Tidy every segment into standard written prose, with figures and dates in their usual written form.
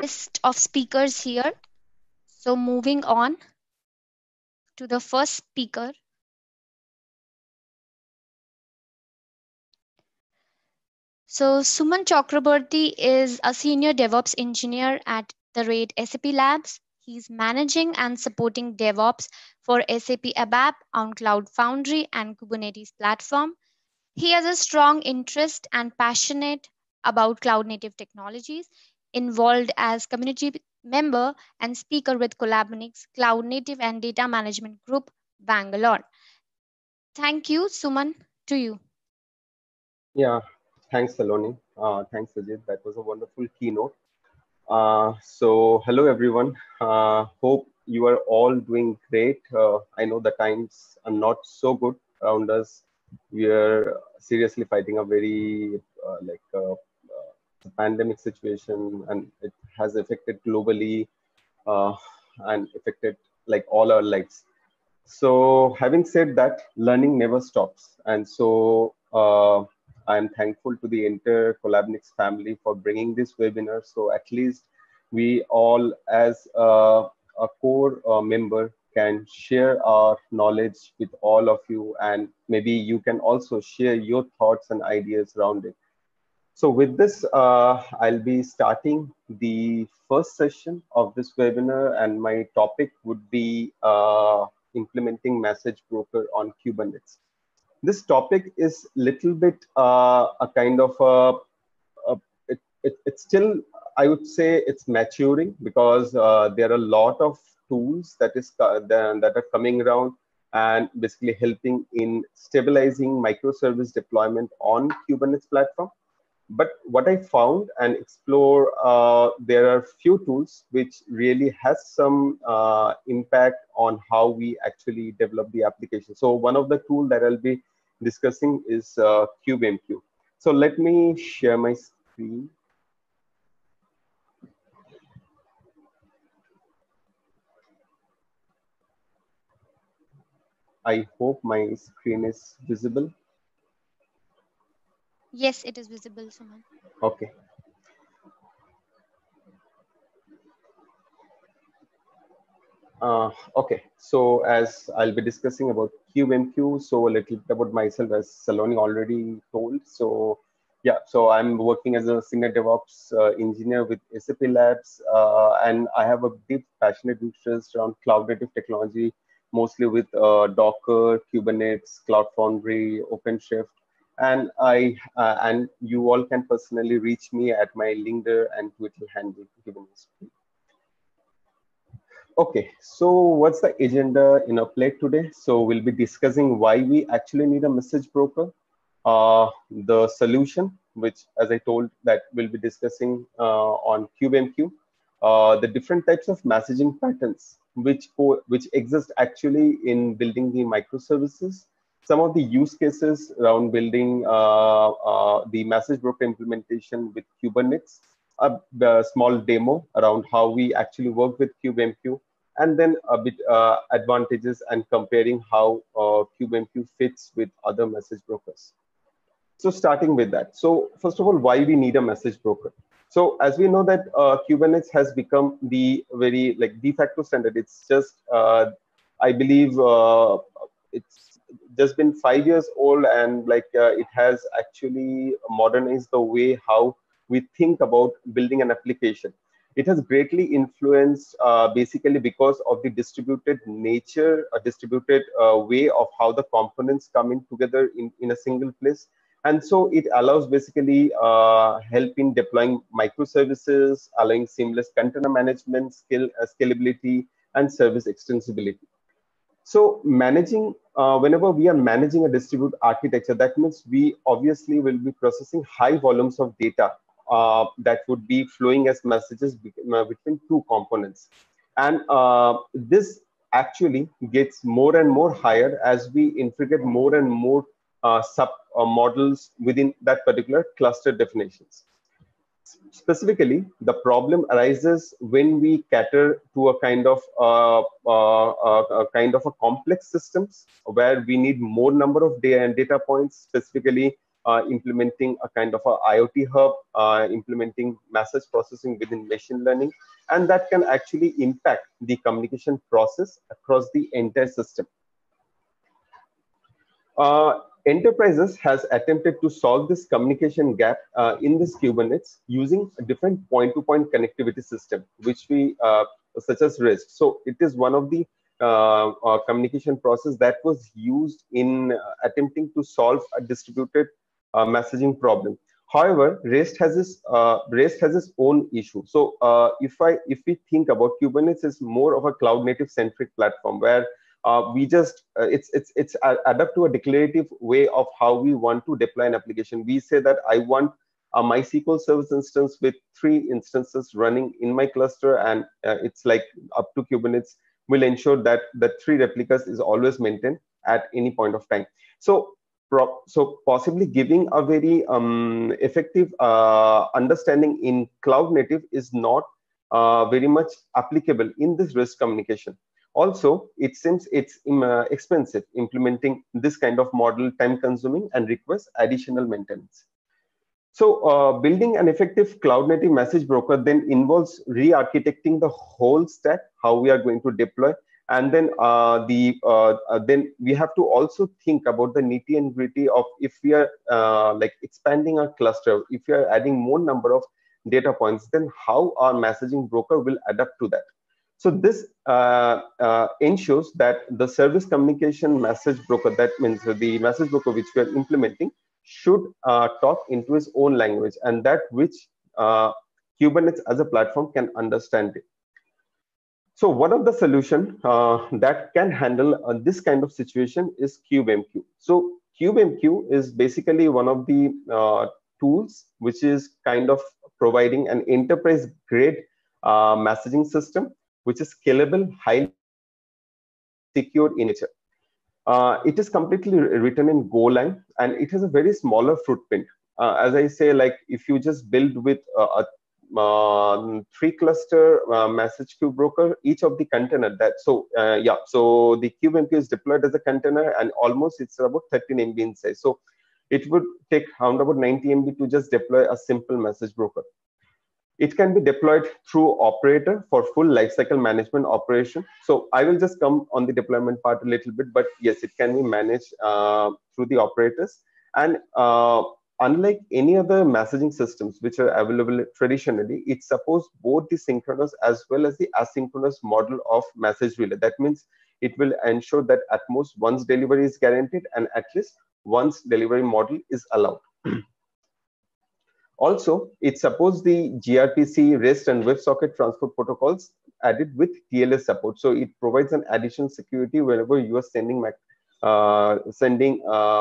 list of speakers here. So moving on to the first speaker. So Suman Chakraborty is a senior DevOps engineer at the rate SAP Labs. He's managing and supporting DevOps for SAP ABAP on Cloud Foundry and Kubernetes platform. He has a strong interest and passionate about cloud native technologies, involved as community member and speaker with Collabonix Cloud Native and Data Management Group, Bangalore. Thank you, Suman, to you. Yeah, thanks, Saloni. Thanks, Ajit. That was a wonderful keynote. Hello, everyone. Hope you are all doing great. I know the times are not so good around us. We are seriously fighting a very pandemic situation, and it has affected globally uh, and affected like all our lives. So, having said that, learning never stops. And so, I'm thankful to the entire Collabnix family for bringing this webinar. So, at least we all, as a core member, can share our knowledge with all of you. And maybe you can also share your thoughts and ideas around it. So with this, I'll be starting the first session of this webinar, and my topic would be implementing message broker on Kubernetes. This topic is little bit a kind of it's still, I would say it's maturing, because there are a lot of tools that are coming around and basically helping in stabilizing microservice deployment on Kubernetes platform. But what I found and explore, there are few tools which really has some impact on how we actually develop the application. So one of the tool that I'll be discussing is KubeMQ. So let me share my screen. I hope my screen is visible. Yes, it is visible, Suman. Okay. Okay, so as I'll be discussing about KubeMQ, so a little bit about myself, as Saloni already told. So yeah, so I'm working as a senior DevOps engineer with SAP Labs, and I have a deep passionate interest around cloud native technology, mostly with Docker, Kubernetes, Cloud Foundry, OpenShift, and you all can personally reach me at my LinkedIn and Twitter handle given this. Okay, so what's the agenda in our plate today? So we'll be discussing why we actually need a message broker, the solution, which, as I told, that we'll be discussing on KubeMQ, the different types of messaging patterns which exist actually in building the microservices, some of the use cases around building the message broker implementation with Kubernetes, a small demo around how we actually work with KubeMQ, and then a bit advantages and comparing how KubeMQ fits with other message brokers. So starting with that. So first of all, why we need a message broker? So as we know that Kubernetes has become the very like de facto standard. It's just, I believe it's just been 5 years old, and like it has actually modernized the way how we think about building an application. It has greatly influenced basically because of the distributed nature, a distributed way of how the components come in together in a single place. And so it allows basically help in deploying microservices, allowing seamless container management, scalability, and service extensibility. So managing, whenever we are managing a distributed architecture, that means we obviously will be processing high volumes of data that would be flowing as messages between two components. And this actually gets more and more higher as we integrate more and more sub models within that particular cluster definitions. Specifically, the problem arises when we cater to a kind of a complex systems where we need more number of data points, specifically implementing a kind of a IoT hub, implementing message processing within machine learning, and that can actually impact the communication process across the entire system. Enterprises has attempted to solve this communication gap in this Kubernetes using a different point-to-point connectivity system, which we such as REST. So it is one of the communication process that was used in attempting to solve a distributed messaging problem. However, REST has its own issue. So if we think about Kubernetes, is more of a cloud native centric platform where we just it's adapt to a declarative way of how we want to deploy an application. We say that I want a MySQL service instance with 3 instances running in my cluster, and it's like up to Kubernetes will ensure that the 3 replicas is always maintained at any point of time. So possibly giving a very effective understanding in cloud native is not very much applicable in this REST communication. Also, it seems it's expensive implementing this kind of model, time consuming, and requires additional maintenance. So building an effective cloud native message broker then involves re-architecting the whole stack, how we are going to deploy. And then then we have to also think about the nitty and gritty of if we are like expanding our cluster, if we are adding more number of data points, then how our messaging broker will adapt to that. So this ensures that the service communication message broker, that means the message broker which we are implementing, should talk into its own language, and that which Kubernetes as a platform can understand it. So one of the solution that can handle this kind of situation is KubeMQ. So KubeMQ is basically one of the tools which is kind of providing an enterprise grade messaging system, which is scalable, highly secure in nature. It is completely written in Golang, and it has a very smaller footprint. As I say, like if you just build with a 3 cluster message queue broker, each of the container that, so yeah, so the KubeMQ is deployed as a container, and almost it's about 13 MB in size. So it would take around about 90 MB to just deploy a simple message broker. It can be deployed through operator for full lifecycle management operation. So I will just come on the deployment part a little bit, but yes, it can be managed through the operators. And unlike any other messaging systems which are available traditionally, it supports both the synchronous as well as the asynchronous model of message relay. That means it will ensure that at most once delivery is guaranteed, and at least once delivery model is allowed. Also, it supports the gRPC, REST, and WebSocket transport protocols added with TLS support. So it provides an additional security whenever you are sending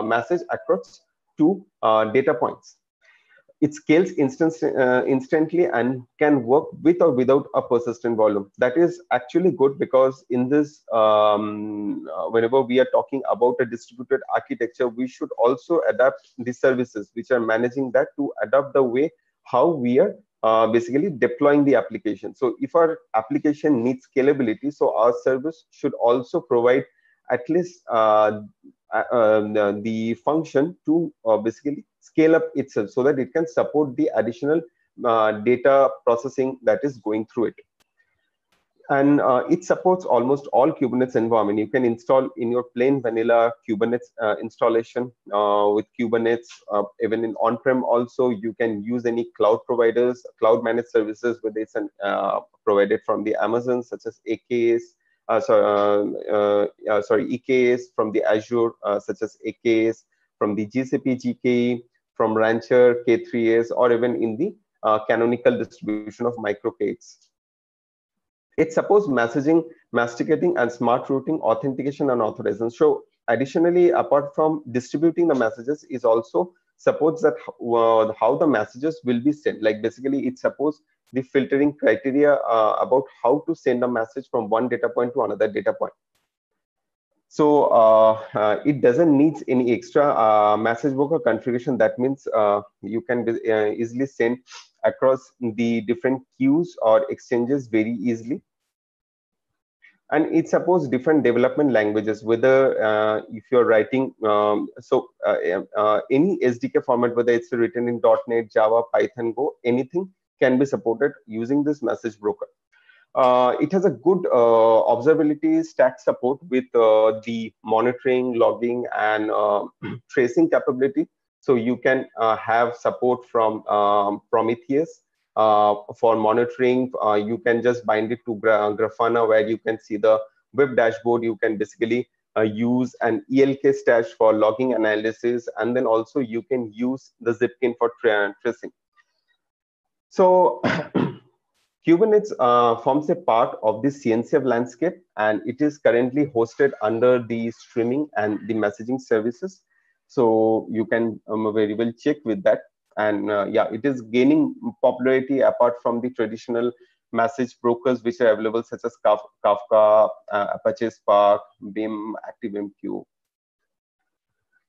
message across 2 data points. It scales instantly and can work with or without a persistent volume. That is actually good, because in this, whenever we are talking about a distributed architecture, we should also adapt the services which are managing that to adapt the way how we are basically deploying the application. So if our application needs scalability, so our service should also provide at least the function to basically scale up itself, so that it can support the additional data processing that is going through it. And it supports almost all Kubernetes environment. You can install in your plain vanilla Kubernetes installation with Kubernetes, even in on-prem also. You can use any cloud providers, cloud managed services, whether it's provided from the Amazon, such as AKS, EKS, from the Azure, such as AKS, from the GCP GKE, from Rancher, K3s, or even in the canonical distribution of MicroK8s. It supports messaging, masticating, and smart routing, authentication, and authorization. So additionally, apart from distributing the messages, it also supports that how the messages will be sent. Like basically, it supports the filtering criteria about how to send a message from one data point to another data point. So it doesn't need any extra message broker configuration. That means you can easily send across the different queues or exchanges very easily. and it supports different development languages, whether if you're writing any SDK format, whether it's written in .NET, Java, Python, Go, anything can be supported using this message broker. It has a good observability stack support with the monitoring, logging, and tracing capability. So you can have support from Prometheus for monitoring. You can just bind it to Grafana, where you can see the web dashboard. You can basically use an ELK stash for logging analysis, and then also you can use the Zipkin for tracing. So Kubernetes forms a part of the CNCF landscape, and it is currently hosted under the streaming and the messaging services. So you can very well check with that. And yeah, it is gaining popularity apart from the traditional message brokers which are available, such as Kafka, Apache Spark, Vim, ActiveMQ.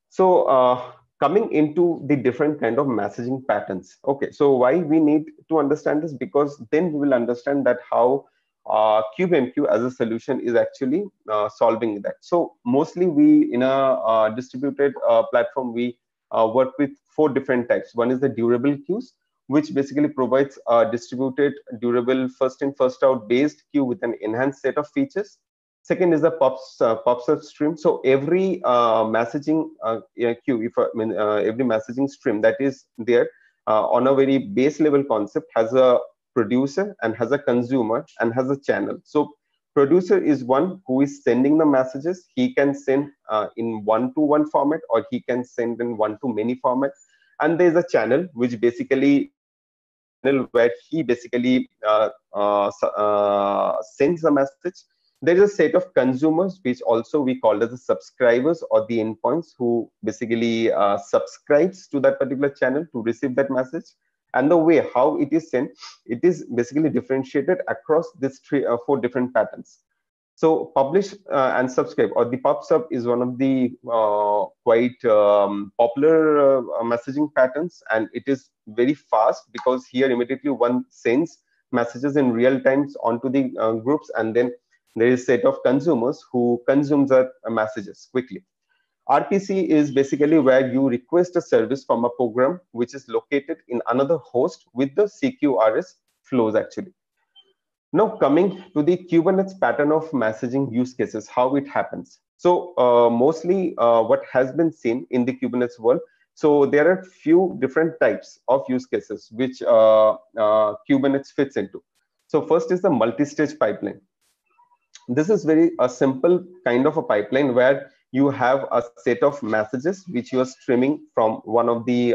So coming into the different kind of messaging patterns. Okay, so why we need to understand this? Because then we will understand that how KubeMQ as a solution is actually solving that. So mostly we, in a distributed platform, we work with 4 different types. One is the durable queues, which basically provides a distributed, durable, first in, first out based queue with an enhanced set of features. Second is the PubSub stream. So every messaging queue, every messaging stream that is there on a very base level concept has a producer and has a consumer and has a channel. So producer is one who is sending the messages. He can send in one-to-one format, or he can send in one-to-many format. And there's a channel which basically channel where he basically sends the message. There is a set of consumers which also we call as the subscribers or the endpoints, who basically subscribes to that particular channel to receive that message. And the way how it is sent, it is basically differentiated across these 4 different patterns. So publish and subscribe, or the PubSub, is one of the quite popular messaging patterns, and it is very fast because here immediately one sends messages in real times onto the groups, and then there is a set of consumers who consumes the messages quickly. RPC is basically where you request a service from a program which is located in another host with the CQRS flows actually. Now coming to the Kubernetes pattern of messaging use cases, how it happens. So mostly what has been seen in the Kubernetes world, so there are few different types of use cases which Kubernetes fits into. So first is the multi-stage pipeline. This is a simple kind of a pipeline where you have a set of messages which you are streaming from one of the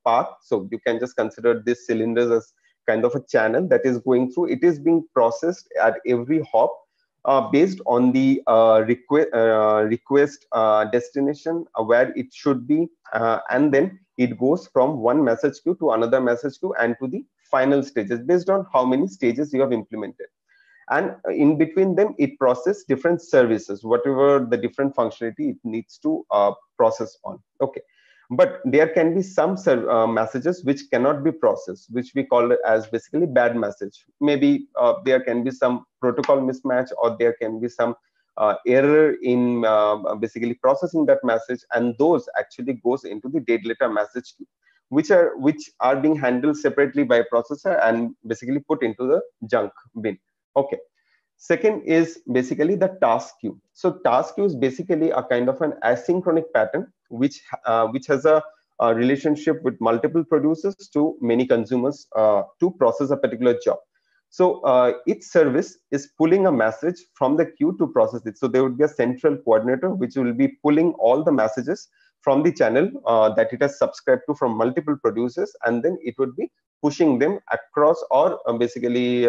path. So you can just consider these cylinders as kind of a channel that is going through. It is being processed at every hop based on the request destination where it should be, and then it goes from one message queue to another message queue and to the final stages based on how many stages you have implemented. And in between them, it processes different services, whatever the different functionality it needs to process on. Okay, but there can be some messages which cannot be processed, which we call it as basically bad message. Maybe there can be some protocol mismatch, or there can be some error in basically processing that message, and those actually goes into the dead letter message queue, which are being handled separately by a processor and basically put into the junk bin. Okay. Second is basically the task queue. So task queue is basically a kind of an asynchronic pattern which has a relationship with multiple producers to many consumers to process a particular job. So each service is pulling a message from the queue to process it. So there would be a central coordinator which will be pulling all the messages from the channel that it has subscribed to from multiple producers, and then it would be pushing them across, or basically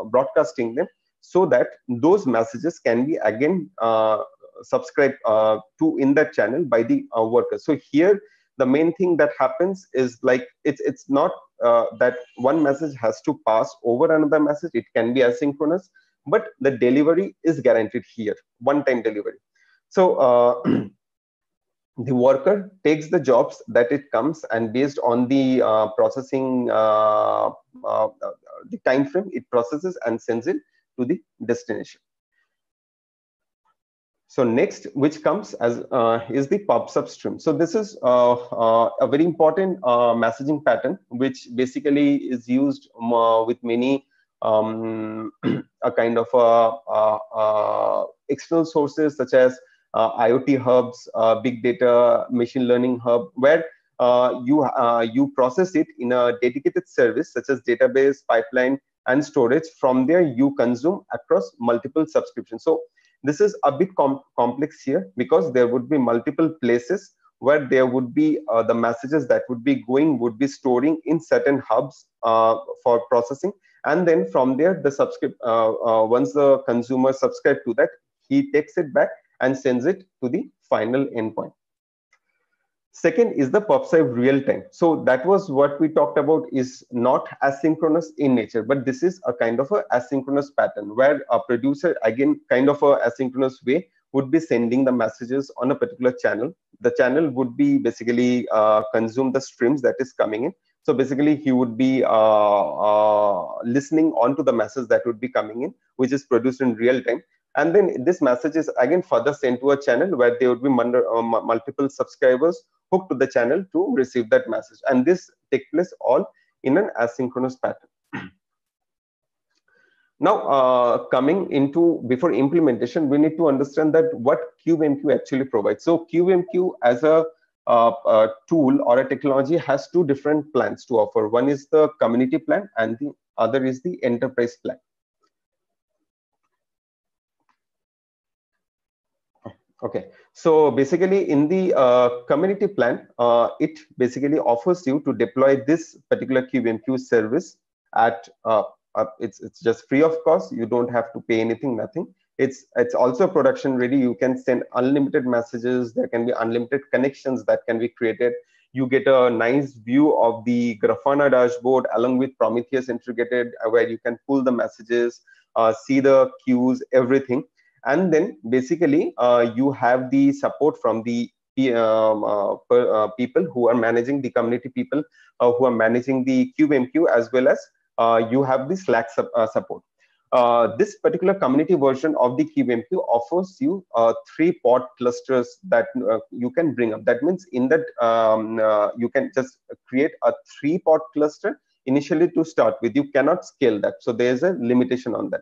broadcasting them, so that those messages can be again subscribed to in that channel by the workers. So here the main thing that happens is like it's not that one message has to pass over another message. It can be asynchronous, but the delivery is guaranteed here, one-time delivery. So the worker takes the jobs that it comes, and based on the processing the time frame, it processes and sends it to the destination. So next, which comes as is the PubSub stream. So this is a very important messaging pattern, which basically is used with many a kind of external sources such as IoT hubs, big data, machine learning hub, where you process it in a dedicated service such as database, pipeline, and storage. From there, you consume across multiple subscriptions. So this is a bit complex here because there would be multiple places where there would be the messages that would be storing in certain hubs for processing, and then from there the once the consumer subscribe to that, he takes it back and sends it to the final endpoint. Second is the PubSub real time. So that was what we talked about, is not asynchronous in nature, but this is a kind of a asynchronous pattern where a producer, again kind of a asynchronous way, would be sending the messages on a particular channel. The channel would be basically consume the streams that is coming in. So basically he would be listening on to the message that would be coming in, which is produced in real time. And then this message is again further sent to a channel where there would be multiple subscribers hooked to the channel to receive that message. And this takes place all in an asynchronous pattern. Now, coming into before implementation, we need to understand that what CubeMQ actually provides. So CubeMQ as a tool or a technology has two different plans to offer. One is the community plan and the other is the enterprise plan. Okay, so basically in the community plan, it basically offers you to deploy this particular CubeMQ service at it's just free of cost. You don't have to pay anything, nothing. It's also production ready. You can send unlimited messages. There can be unlimited connections that can be created. You get a nice view of the Grafana dashboard along with Prometheus integrated, where you can pull the messages, see the queues, everything. And then basically you have the support from the people who are managing the community, people who are managing the CubeMQ, as well as you have the Slack support. This particular community version of the CubeMQ offers you 3 pod clusters that you can bring up. That means in that you can just create a 3 pod cluster initially to start with. You cannot scale that, so there is a limitation on that.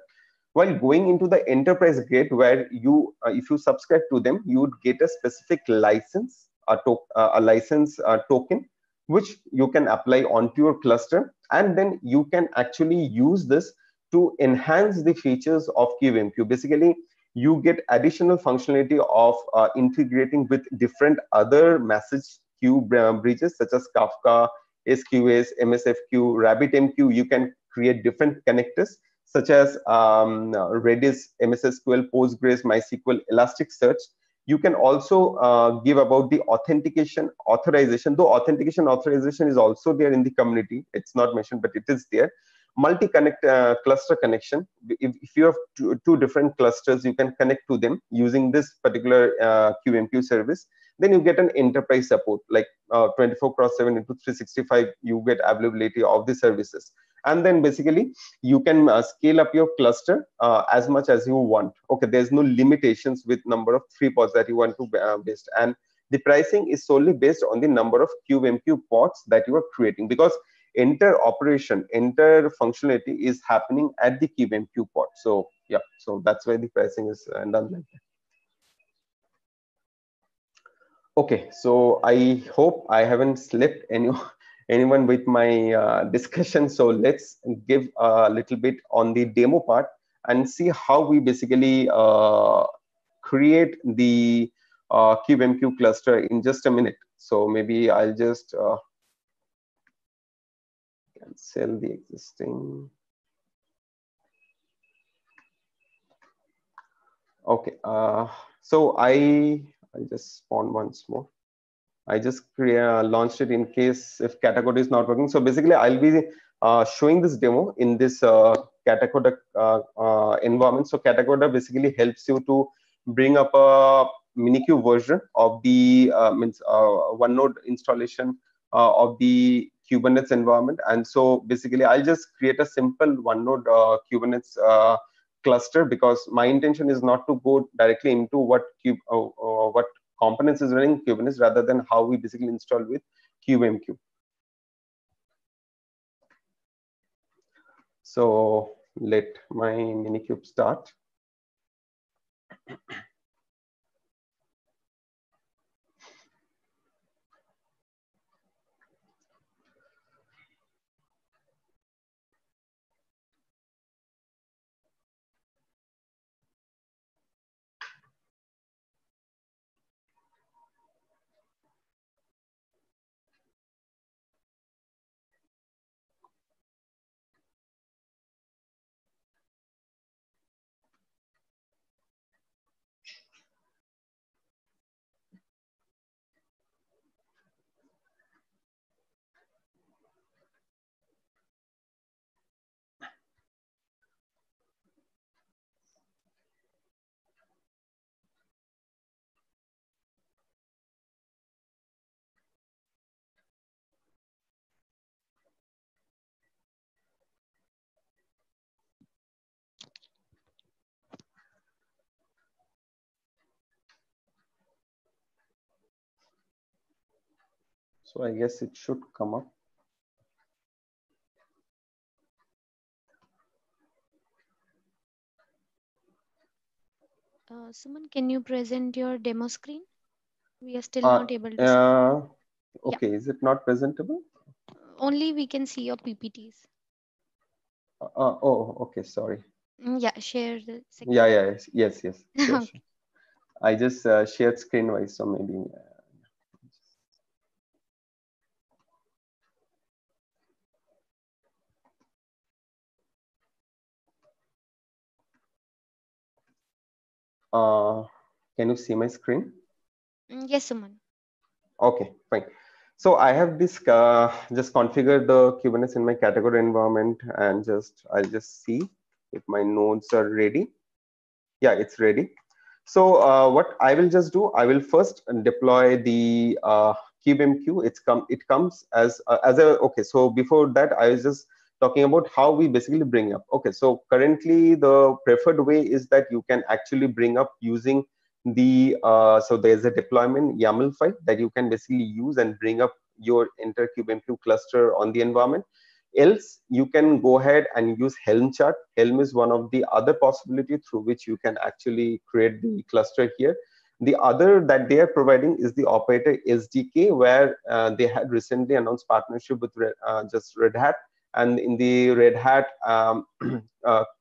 While going into the enterprise grade, where you if you subscribe to them, you would get a specific license, a license token, which you can apply onto your cluster, and then you can actually use this to enhance the features of CubeMQ. Basically, you get additional functionality of integrating with different other message queue bridges such as Kafka, SQS, MSFQ, RabbitMQ. You can create different connectors such as Redis, MS SQL, Postgres, MySQL, Elasticsearch. You can also give about the authentication authorization, though authentication authorization is also there in the community. It's not mentioned, but it is there. Multi-connect cluster connection. If you have two different clusters, you can connect to them using this particular CubeMQ service. Then you get an enterprise support, like 24/7 into 365. You get availability of the services. And then basically you can scale up your cluster as much as you want. Okay, there's no limitations with number of 3 pods that you want to base, and the pricing is solely based on the number of CubeMQ pods that you are creating, because entire functionality is happening at the CubeMQ pod. So yeah, so that's why the pricing is done like that. Okay, so I hope I haven't slipped anyone with my discussion. So let's give a little bit on the demo part and see how we basically create the CubeMQ cluster in just a minute. So maybe I'll just cancel the existing. Okay, so I'll just spawn once more. I just launched it in case if Catacoda is not working. So basically, I'll be showing this demo in this Catacoda environment. So Catacoda basically helps you to bring up a Minikube version of the OneNode installation of the Kubernetes environment. And so basically, I'll just create a simple OneNode Kubernetes cluster, because my intention is not to go directly into what components is running Kubernetes, rather than how we basically install with kubemq. So let my Minikube start. So I guess it should come up. Suman, can you present your demo screen? We are still not able to see. Okay, yeah. Is it not presentable? Only we can see your PPTs. Oh, okay, sorry. Yeah, share the second. Yeah, yes. Sure, okay. Sure. I just shared screen wise, so maybe. Can you see my screen? Yes, Suman. Okay, fine. So I have this just configured the Kubernetes in my category environment, and I'll just see if my nodes are ready. Yeah, it's ready. So what I will just do, I will first deploy the kubemq. It comes as a okay. So before that, I was just talking about how we basically bring up. Okay, so currently the preferred way is that you can actually bring up using the so there's a deployment YAML file that you can basically use and bring up your entire kubemq cluster on the environment. Else, you can go ahead and use Helm chart. Helm is one of the other possibility through which you can actually create the cluster here. The other that they are providing is the Operator SDK, where they had recently announced partnership with just Red Hat. And in the Red Hat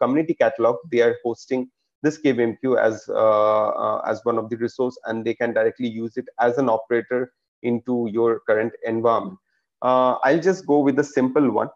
community catalog, they are hosting this kubemq as one of the resource, and they can directly use it as an operator into your current environment. I'll just go with the simple one.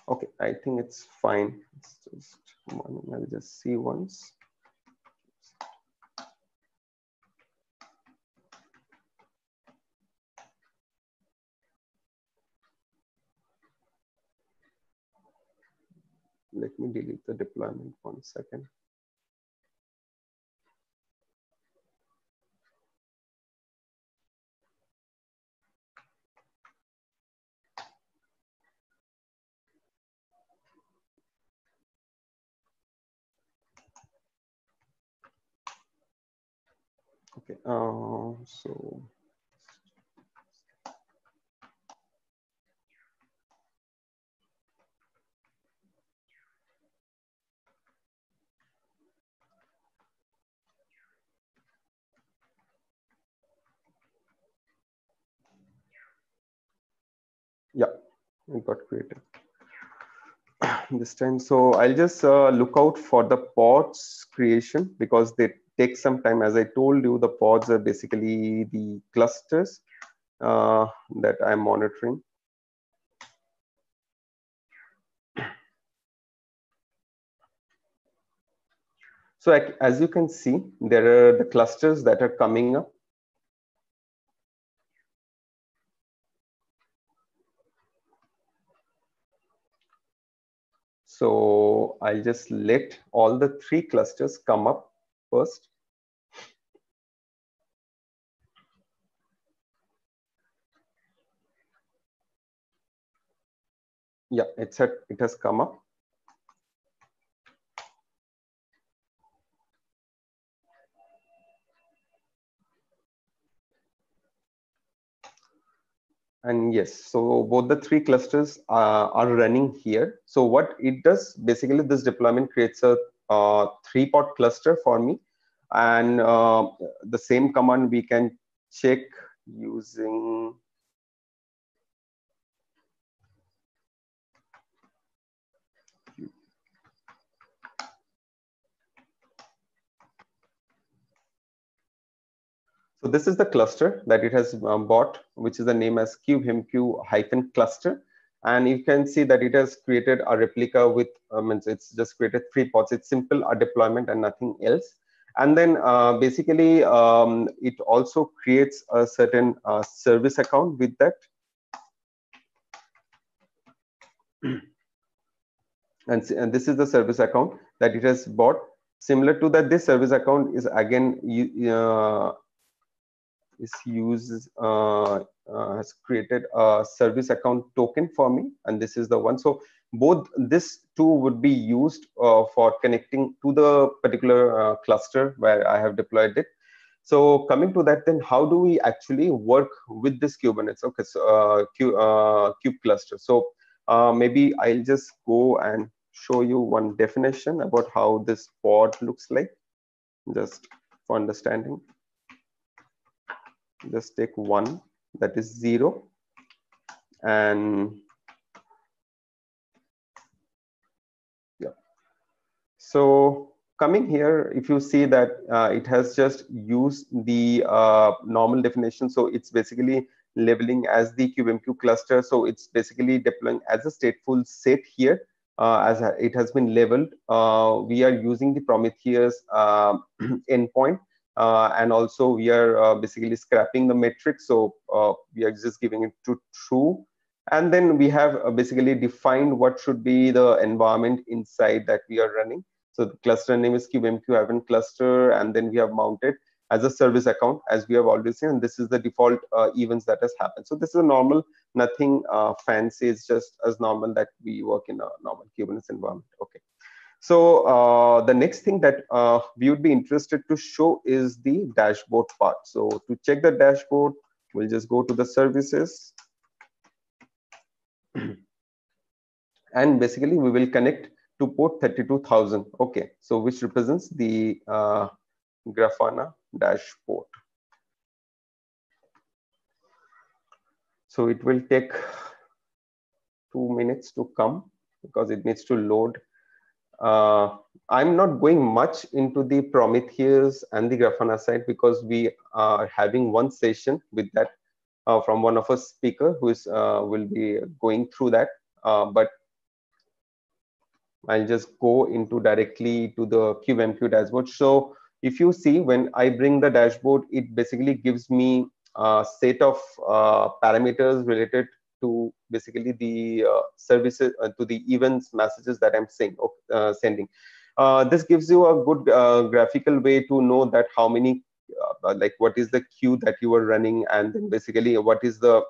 Okay, I think it's fine. It's just one. I'll just see once. Let me delete the deployment 1 second. Okay, so yeah, it got created this time. So I'll just look out for the pods creation, because they take some time. As I told you, the pods are basically the clusters that I'm monitoring. So as you can see, there are the clusters that are coming up. So I'll just let all the 3 clusters come up first. Yeah, it has come up. And yes, so both the 3 clusters are running here. So what it does, basically this deployment creates a 3-pod cluster for me. And the same command we can check using so this is the cluster that it has bought, which is the name as kubemq-cluster. And you can see that it has created a replica with, it's just created 3 pods. It's simple a deployment and nothing else. And then basically it also creates a certain service account with that. And this is the service account that it has bought. Similar to that, this service account is again has created a service account token for me, and this is the one. So both this two would be used for connecting to the particular cluster where I have deployed it. So coming to that, then how do we actually work with this Kubernetes? Okay, so kube cluster. So maybe I'll just go and show you one definition about how this pod looks like, just for understanding. Just take one, that is 0, and yeah. So coming here, if you see that it has just used the normal definition, so it's basically labeling as the kubemq cluster. So it's basically deploying as a stateful set here. As it has been labeled, we are using the Prometheus endpoint. And also we are basically scrapping the metric, so we are just giving it to true, and then we have basically defined what should be the environment inside that we are running. So the cluster name is kubemq-cluster, and then we have mounted as a service account, as we have already seen, and this is the default events that has happened. So this is a normal, nothing fancy, it's just as normal that we work in a normal Kubernetes environment. Okay. So the next thing that we would be interested to show is the dashboard part. So to check the dashboard, we'll just go to the services. And basically we will connect to port 32,000. Okay, so which represents the Grafana dashboard. So it will take 2 minutes to come because it needs to load. I'm not going much into the Prometheus and the Grafana side because we are having one session with that from one of our speaker who is will be going through that. But I'll just go into directly to the kubemq dashboard. So if you see, when I bring the dashboard, it basically gives me a set of parameters related to basically the services, to the events messages that I'm sending. This gives you a good graphical way to know that how many, like what is the queue that you are running, and then basically what is the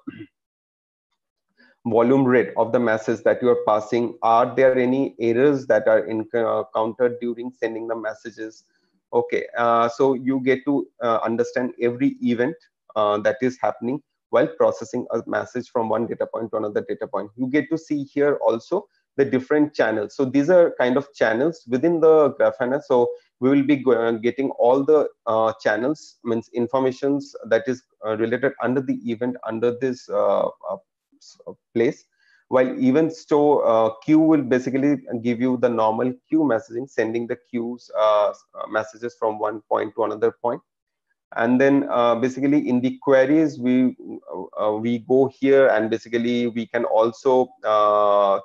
volume rate of the message that you are passing. Are there any errors that are encountered during sending the messages? Okay, so you get to understand every event that is happening while processing a message from one data point to another data point. You get to see here also the different channels. So these are kind of channels within the Grafana. So we will be getting all the channels, means informations that is related under the event under this place, while event store queue will basically give you the normal queue messaging, sending the queues messages from one point to another point. And then basically in the queries, we go here, and basically we can also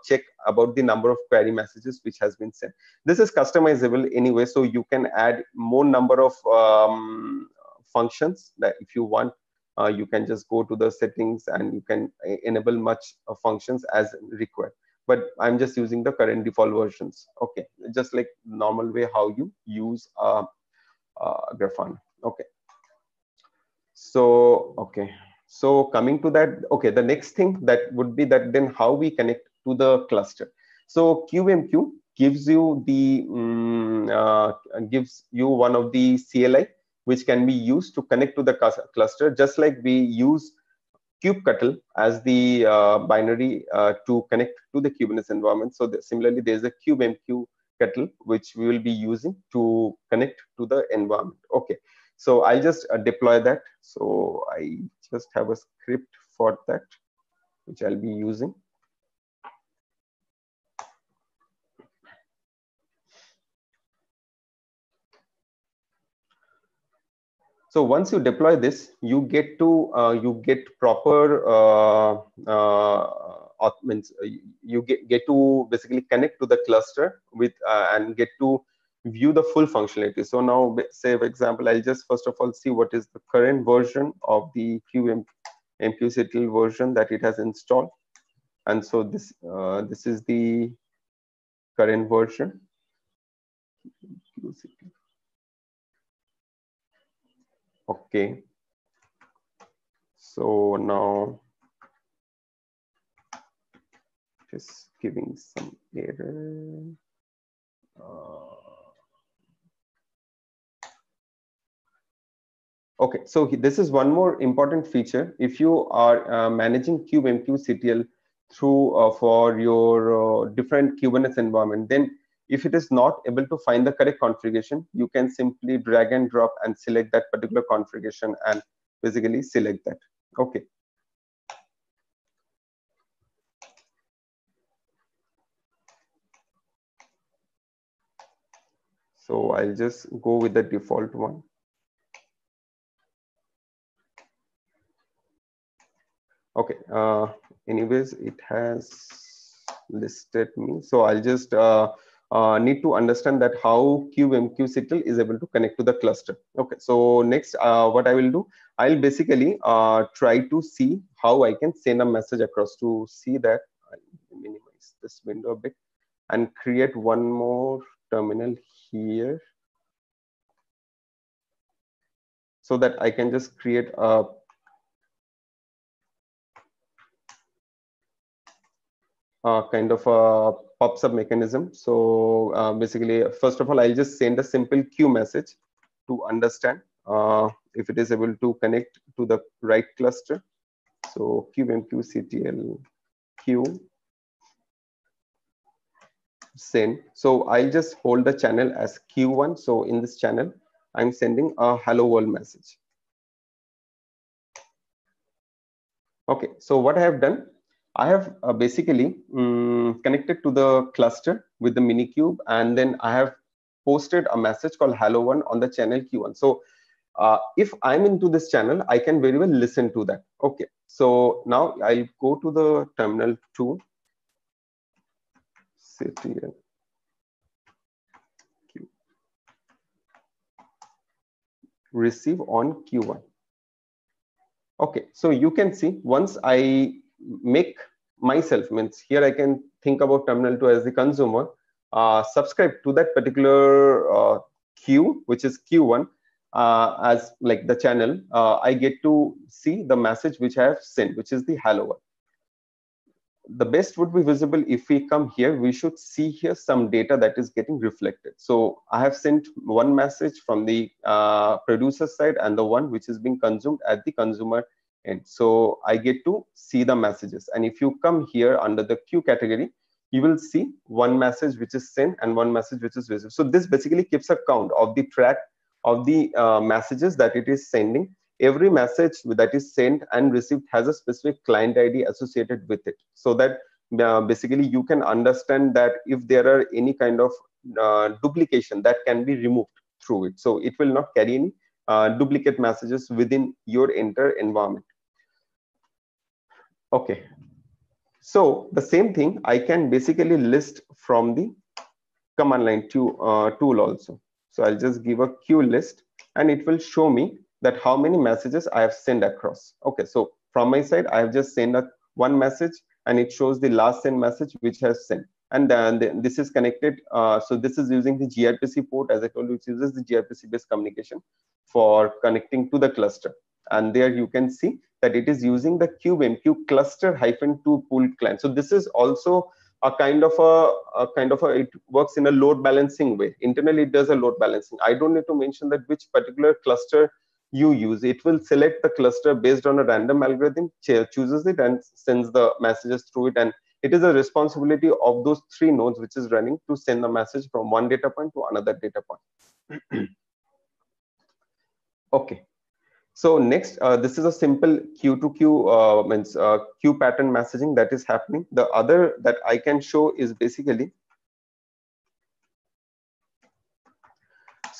check about the number of query messages which has been sent. This is customizable anyway, so you can add more number of functions that if you want. You can just go to the settings and you can enable much functions as required. But I'm just using the current default versions. Okay, just like normal way how you use Grafana. Okay. So okay, so coming to that, okay, the next thing that would be that then how we connect to the cluster. So QMQ gives you the gives you one of the CLI which can be used to connect to the cluster, just like we use kubectl as the binary to connect to the Kubernetes environment. So similarly, there's a kubemq kettle which we will be using to connect to the environment. Okay, so I'll just deploy that. So I just have a script for that which I'll be using. So once you deploy this, you get proper means you get to basically connect to the cluster with and get to view the full functionality. So now, say for example, I'll just first of all see what is the current version of the MQCTL version that it has installed, and so this is the current version. Okay, so now just giving some error. Okay, so this is one more important feature. If you are managing kubemqctl through for your different Kubernetes environment, then if it is not able to find the correct configuration, you can simply drag and drop and select that particular configuration and basically select that. Okay. So I'll just go with the default one. Okay, anyways, it has listed me. So I'll just need to understand that how kubemqctl is able to connect to the cluster. Okay, so next, what I will do, I'll basically try to see how I can send a message across. To see that, I'll minimize this window a bit and create one more terminal here so that I can just create a kind of a pops up mechanism. So basically, first of all, I'll just send a simple queue message to understand if it is able to connect to the right cluster. So kubemqctl queue send. So I'll just hold the channel as Q1. So in this channel, I'm sending a hello world message. Okay, so what I have done, I have basically connected to the cluster with the Minikube, and then I have posted a message called hello one on the channel Q1. So if I'm into this channel, I can very well listen to that. Okay, so now I'll go to the terminal 2. CTL Q receive on Q1. Okay, so you can see once I make myself, means here I can think about terminal 2 as the consumer, subscribe to that particular queue, which is Q1, as like the channel, I get to see the message which I have sent, which is the hello one. The best would be visible if we come here. We should see here some data that is getting reflected. So I have sent one message from the producer side and the one which is being consumed at the consumer end. So I get to see the messages. And if you come here under the queue category, you will see one message which is sent and one message which is visible. So this basically keeps a count of the track of the messages that it is sending. Every message that is sent and received has a specific client ID associated with it, so that basically you can understand that if there are any kind of duplication, that can be removed through it. So it will not carry any duplicate messages within your entire environment. Okay, so the same thing I can basically list from the command line tool also. So I'll just give a queue list and it will show me that how many messages I have sent across. Okay, so from my side, I have just sent one message and it shows the last sent message which has sent. And this is connected. So this is using the gRPC port, as I told you, which uses the gRPC based communication for connecting to the cluster. And there you can see that it is using the CubeMQ cluster -2 pool client. So this is also a kind of it works in a load balancing way. Internally it does a load balancing. I don't need to mention that which particular cluster you use. It will select the cluster based on a random algorithm, chooses it and sends the messages through it. And it is a responsibility of those 3 nodes which is running to send the message from one data point to another data point. Okay. So next, this is a simple Q to Q queue pattern messaging that is happening. The other that I can show is basically,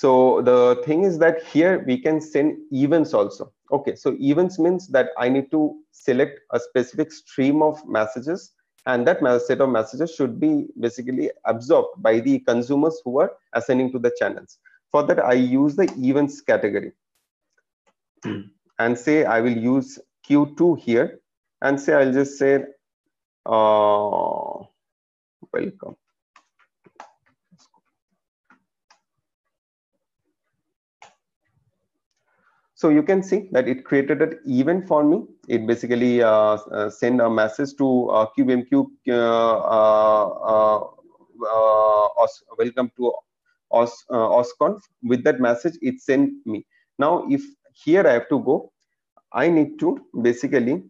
so the thing is that here we can send events also. Okay, so events means that I need to select a specific stream of messages, and that set of messages should be basically absorbed by the consumers who are assigning to the channels. For that, I use the events category. And say I will use Q2 here, and say I'll just say welcome. So you can see that it created an event for me. It basically send a message to CubeMQ welcome to OSConf. With that message, it sent me. Now, if here I have to go, I need to basically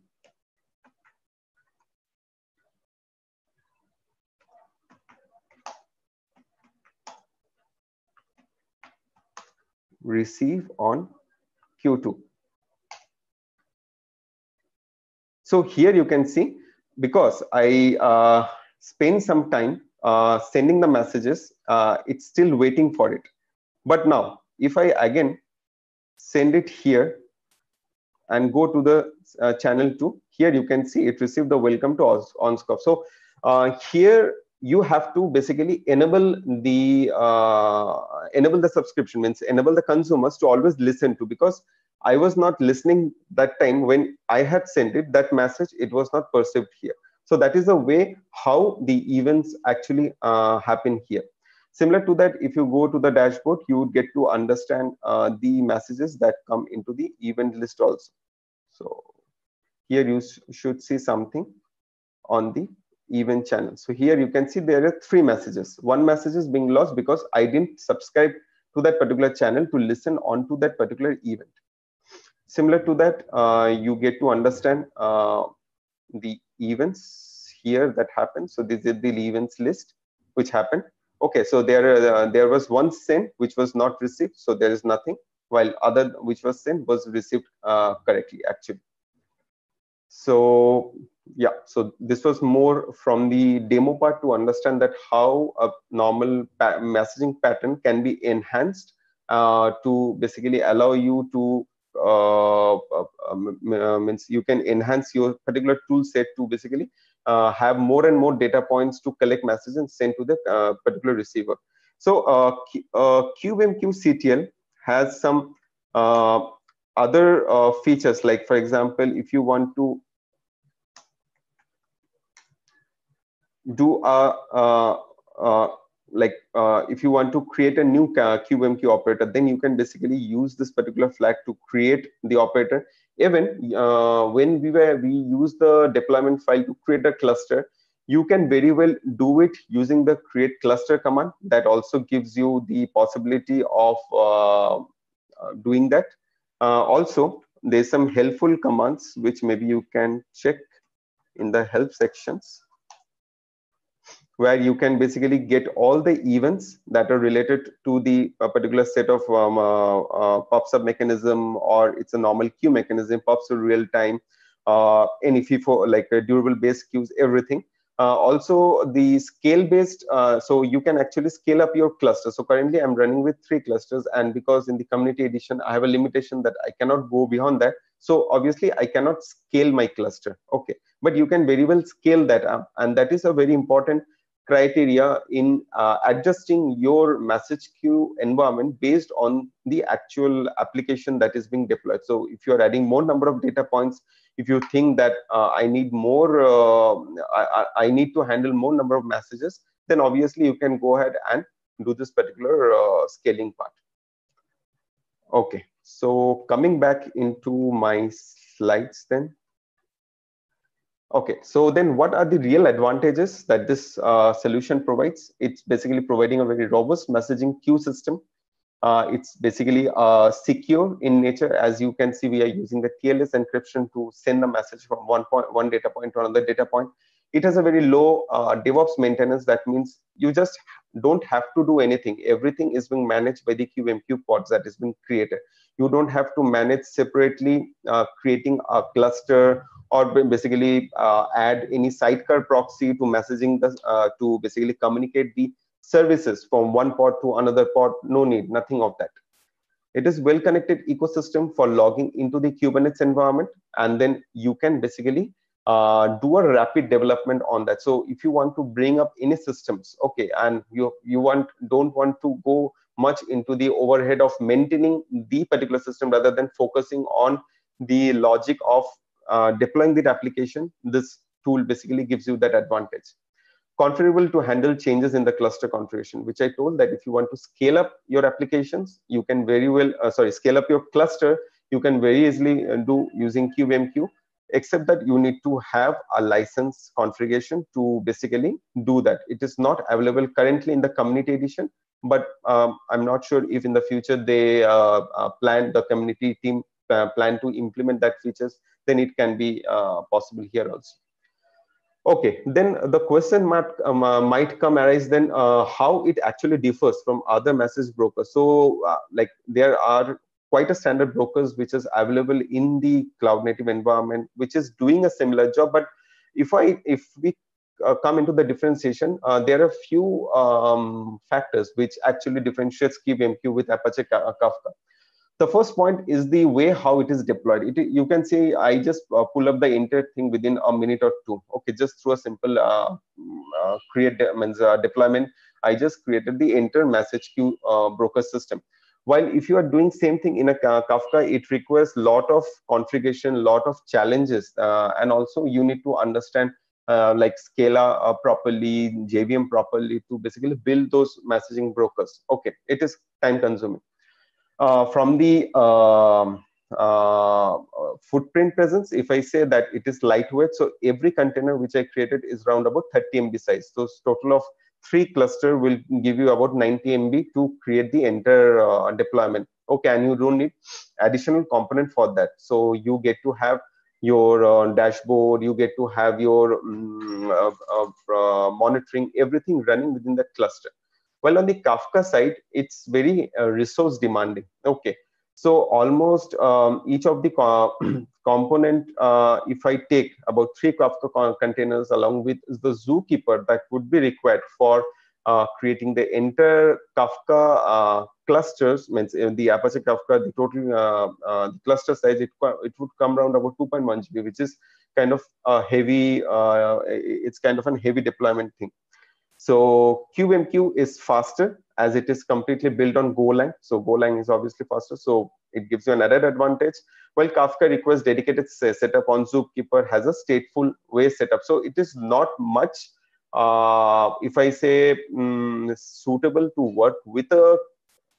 receive on Q2. So here you can see, because I spend some time sending the messages, it's still waiting for it. But now, if I again send it here and go to the channel 2, here you can see it received the welcome to OSConf. So here you have to basically enable the subscription, means enable the consumers to always listen to, because I was not listening that time when I had sent it, that message, it was not perceived here. So that is the way how the events actually happen here. Similar to that, if you go to the dashboard, you would get to understand the messages that come into the event list also. So here you should see something on the event channel. So here you can see there are 3 messages. One message is being lost because I didn't subscribe to that particular channel to listen onto that particular event. Similar to that, you get to understand the events here that happened. So this is the events list which happened. Okay, so there was one sent which was not received, so there is nothing, while other which was sent was received correctly actually. So yeah, so this was more from the demo part to understand that how a normal messaging pattern can be enhanced to basically allow you to means you can enhance your particular tool set to basically have more and more data points to collect messages and send to the particular receiver. So CubeMQ CTL has some other features, like for example, if you want to do if you want to create a new CubeMQ operator, then you can basically use this particular flag to create the operator. Even when we use the deployment file to create a cluster, you can very well do it using the create cluster command. That also gives you the possibility of doing that. Also, there's some helpful commands which maybe you can check in the help sections, where you can basically get all the events that are related to the particular set of PubSub mechanism, or it's a normal queue mechanism, PubSub real time, any FIFO, like durable based queues, everything. Also the scale based, so you can actually scale up your cluster. So currently I'm running with 3 clusters, and because in the community edition I have a limitation that I cannot go beyond that, so obviously I cannot scale my cluster. Okay, but you can very well scale that up, and that is a very important criteria in adjusting your message queue environment based on the actual application that is being deployed. So if you are adding more number of data points, if you think that I need more, I need to handle more number of messages, then obviously you can go ahead and do this particular scaling part. Okay, so coming back into my slides then. Okay, so then what are the real advantages that this solution provides? It's basically providing a very robust messaging queue system. It's basically secure in nature. As you can see, we are using the TLS encryption to send the message from one data point to another data point. It has a very low DevOps maintenance. That means you just don't have to do anything. Everything is being managed by the QMQ pods that is being created. You don't have to manage separately, creating a cluster, or basically add any sidecar proxy to messaging to basically communicate the services from one pod to another pod. No need, nothing of that. It is well connected ecosystem for logging into the Kubernetes environment, and then you can basically do a rapid development on that. So if you want to bring up any systems, okay, and you don't want to go much into the overhead of maintaining the particular system, rather than focusing on the logic of deploying that application, this tool basically gives you that advantage. Configurable to handle changes in the cluster configuration, which I told that if you want to scale up your applications, you can very well, scale up your cluster, you can very easily do using KubeMQ, except that you need to have a license configuration to basically do that. It is not available currently in the community edition, but I'm not sure if in the future they the community team plan to implement that features, then it can be possible here also. Okay, then the question might come arise then how it actually differs from other message brokers. So like there are quite a standard brokers which is available in the cloud native environment, which is doing a similar job. But if we come into the differentiation, there are a few factors which actually differentiates KubeMQ with Apache Kafka. The first point is the way how it is deployed. You can see I just pull up the entire thing within a minute or two. Okay, just through a simple deployment, I just created the entire message queue broker system. While if you are doing same thing in a Kafka, it requires lot of configuration, lot of challenges, and also you need to understand like Scala properly, JVM properly to basically build those messaging brokers. Okay, it is time consuming. From the footprint presence, if I say that it is lightweight, so every container which I created is around about 30 MB size. So total of 3 cluster will give you about 90 MB to create the entire deployment. Okay, and you don't need additional component for that. So you get to have your dashboard, you get to have your monitoring, everything running within that cluster. Well, on the Kafka side, it's very resource demanding. Okay, so almost each of the component, if I take about 3 Kafka containers along with the Zookeeper that would be required for creating the entire Kafka clusters, means the Apache Kafka, the total the cluster size, it would come around about 2.1 GB, which is kind of a heavy, it's kind of a heavy deployment thing. So KubeMQ is faster as it is completely built on Golang. So Golang is obviously faster, so it gives you an added advantage. While Kafka requires dedicated setup on Zookeeper has a stateful way setup. So it is not much, if I say, suitable to work with a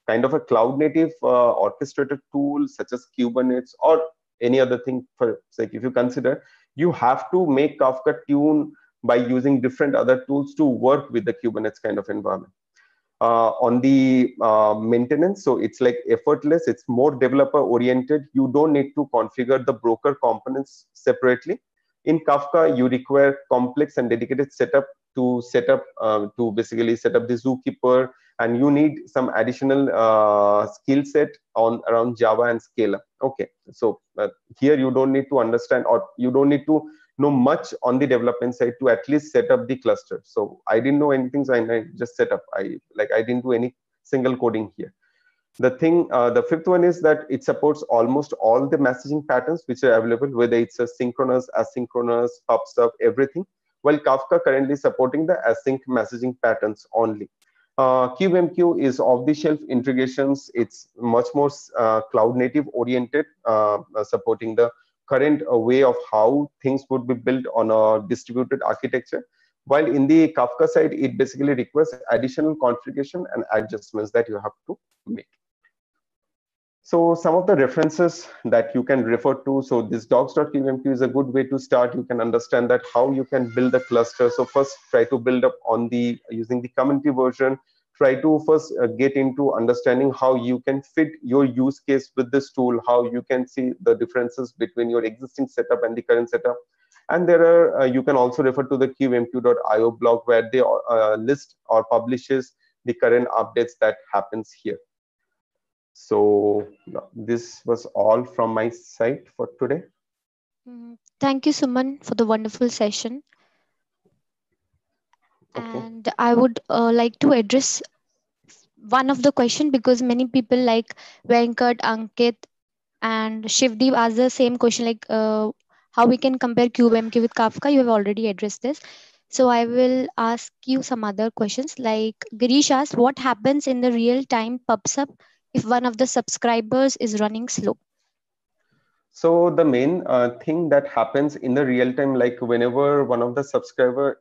kind of a cloud native orchestrated tool such as Kubernetes or any other thing. For like, if you consider, you have to make Kafka tune by using different other tools to work with the Kubernetes kind of environment. On the maintenance, so it's like effortless, it's more developer oriented. You don't need to configure the broker components separately. In Kafka, you require complex and dedicated setup to basically set up the Zookeeper, and you need some additional skill set around Java and Scala. Okay, so here you don't need to understand, or you don't need to know much on the development side to at least set up the cluster. So I didn't know anything, so I just set up. I didn't do any single coding here. The thing, the fifth one is that it supports almost all the messaging patterns which are available, whether it's a synchronous, asynchronous, PubSub, everything. While Kafka currently supporting the async messaging patterns only. KubeMQ is off-the-shelf integrations. It's much more cloud native oriented, supporting the current way of how things would be built on a distributed architecture. While in the Kafka side, it basically requires additional configuration and adjustments that you have to make. So some of the references that you can refer to. So this docs.qmq is a good way to start. You can understand that how you can build a cluster. So first try to build up on the using the community version. Try to first get into understanding how you can fit your use case with this tool, how you can see the differences between your existing setup and the current setup. And there are you can also refer to the qmq.io blog where they list or publishes the current updates that happens here. So this was all from my side for today. Thank you, Suman, for the wonderful session. Okay. And I would like to address one of the question, because many people like Venkat, Ankit, and Shivdeep asked the same question, like how we can compare QMQ with Kafka. You have already addressed this. So I will ask you some other questions. Like Girish asked, what happens in the real time PubSub if one of the subscribers is running slow? So the main thing that happens in the real time, like whenever one of the subscriber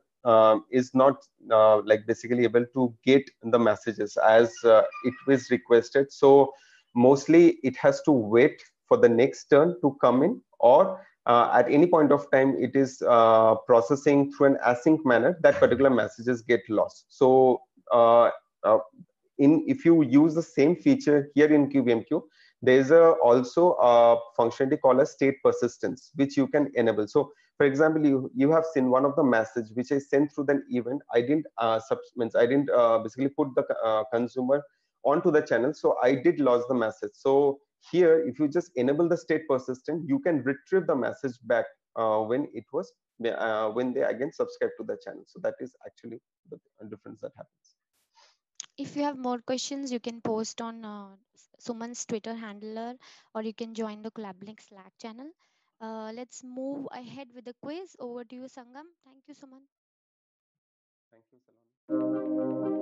is not like basically able to get the messages as it was requested. So mostly it has to wait for the next turn to come in, or at any point of time it is processing through an async manner that particular messages get lost. So uh, if you use the same feature here in QBMQ, there's also a functionality called as state persistence, which you can enable. So for example, you have seen one of the message which I sent through the event. I didn't basically put the consumer onto the channel, so I did lose the message. So here, if you just enable the state persistent, you can retrieve the message back when it was when they again subscribe to the channel. So that is actually the difference that happens. If you have more questions, you can post on Suman's Twitter handler, or you can join the CollabLink Slack channel. Let's move ahead with the quiz. Over to you, Sangam. Thank you, Suman. Thank you, Saloni.